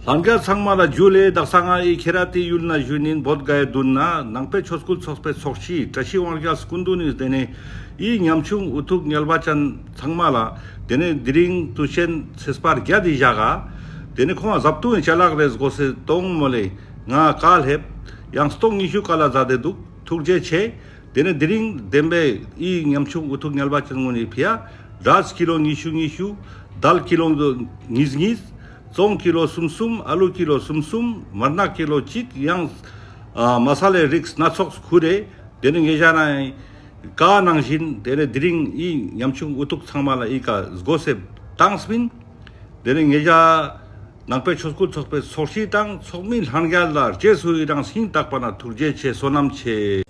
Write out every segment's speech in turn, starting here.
Hangga sangmala jule daksanga I kerati yulna junin bodgaya dunna nangpe choskul sospe sokshi tashi warga skunduni dene I nyamchung utuk nyalbachan sangmala dene diring tushen sespar gyadi jaga dene konga zaptu chalak res gose tong mole nga kal hep yang stong ishu kala zade duk tukje che dene diring dembe I nyamchung utuk nyalbachan ngoni pia 10 kilo nishu dal kilo niz Zong kilo sumsum, alu kilo sumsum, marna kilo chik yang masale riks nasok kure dene ngejana ka nangshin dene dring I nyamchung utuk sangmala I ka zgosep tangsmin dene ngeja nangpe choskul chokpe sorshi tang sokmin hangyallar jesu irang sing takpana turje che sonam che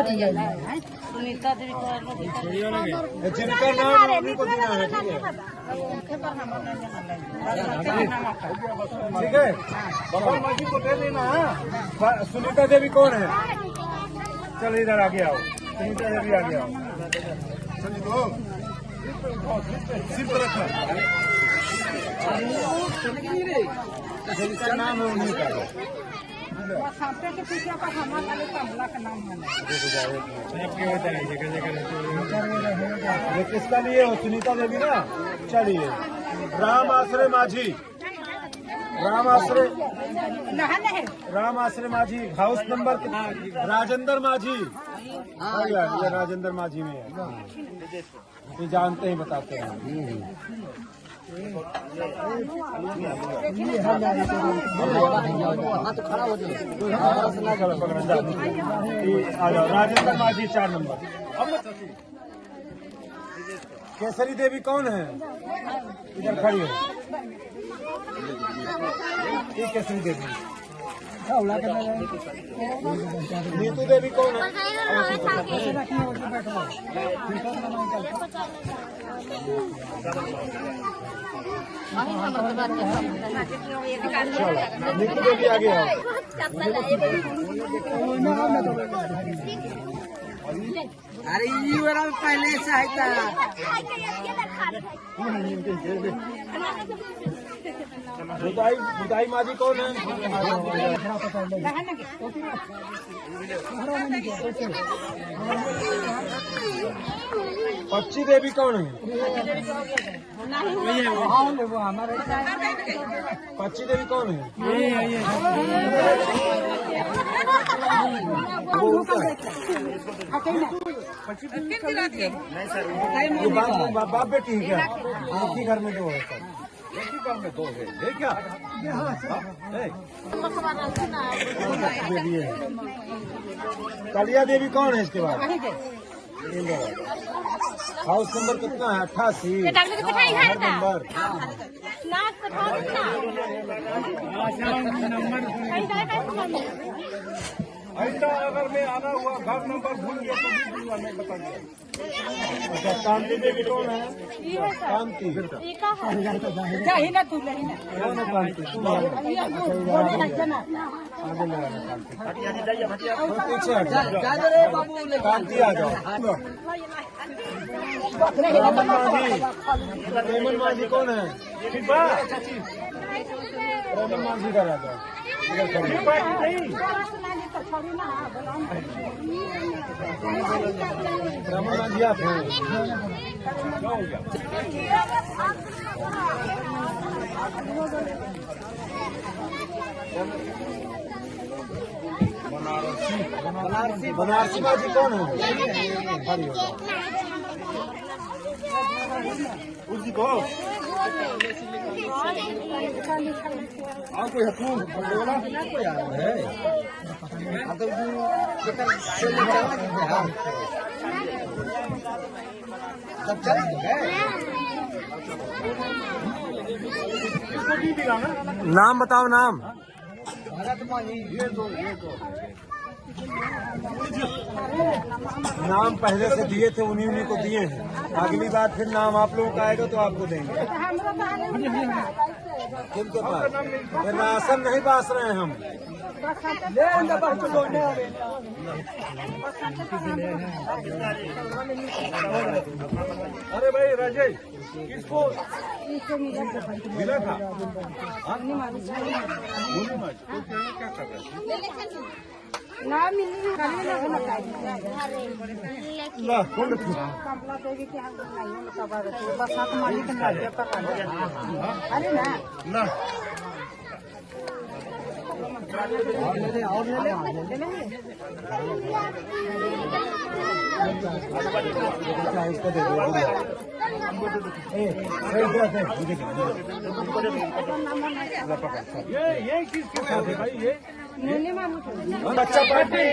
Sunita Devi जिनका नाम अभी को देना है ठीक है बबन माजी को दे देना है सुनीता देवी कौन है चल इधर आगे आओ सुनीता देवी आगे आओ सिर पर रखना जिनका नाम है उन्हीं का के पीछे का हमारा कमला का नाम है ये किसका लिए हो सुनीता देवी ना चलिए राम आश्रय माझी हाउस नंबर राजेंद्र माझी ये राजेंद्र माझी में है ये जानते हैं बताते हैं राजेंद्र माझी 4 नंबर केसरी देवी कौन है इधर खड़ी है ये केसरी देवी नीतू देवी कौन है नीतू देवी आगे आओ अरे ये वाला पहले से है बुदाई माझी कौन है पच्ची देवी कौन है पच्ची देवी कौन है बाप बेटी है क्या आपकी घर में 2 है सर एक ही घर में 2 है क्या कालिया देवी कौन है इसके बाद हाउस नंबर कितना है 88 नंबर ऐसा अगर मैं आना हुआ घर नंबर भूल गया तो भी दूंगा मैं बता दिया अच्छा कांति देवी कौन है कांति कांति आ जाओ रेमन माझी कौन है रेमन माझी का जाता रेमन माझी आप हैं बनारसी माझी कौन है उसकी को कोई हकूम बोला कोई आ रहा है सब चल नाम बताओ नाम भरत मानी ये दो नाम पहले से दिए थे, उन्हीं उन्हीं को दिए हैं। अगली बार फिर नाम आप लोगों का आएगा तो आपको देंगे। किनके पास? फिर राशन नहीं बांट रहे हैं हम। अरे भाई राजेश, किसको मिला था? क्या कर रहे ना मिली कमला देवी के हम नहीं बस हाथ मालिक अरे ना इसको दे दो। ये किसके साथ है भाई? ये बच्चा पार्टी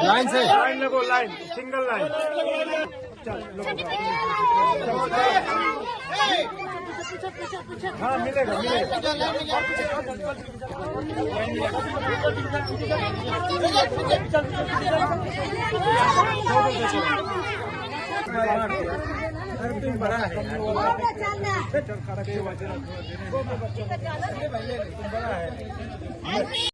लाइन से लाइन लगो, लाइन सिंगल लाइन। हाँ मिलेगा बड़ा है।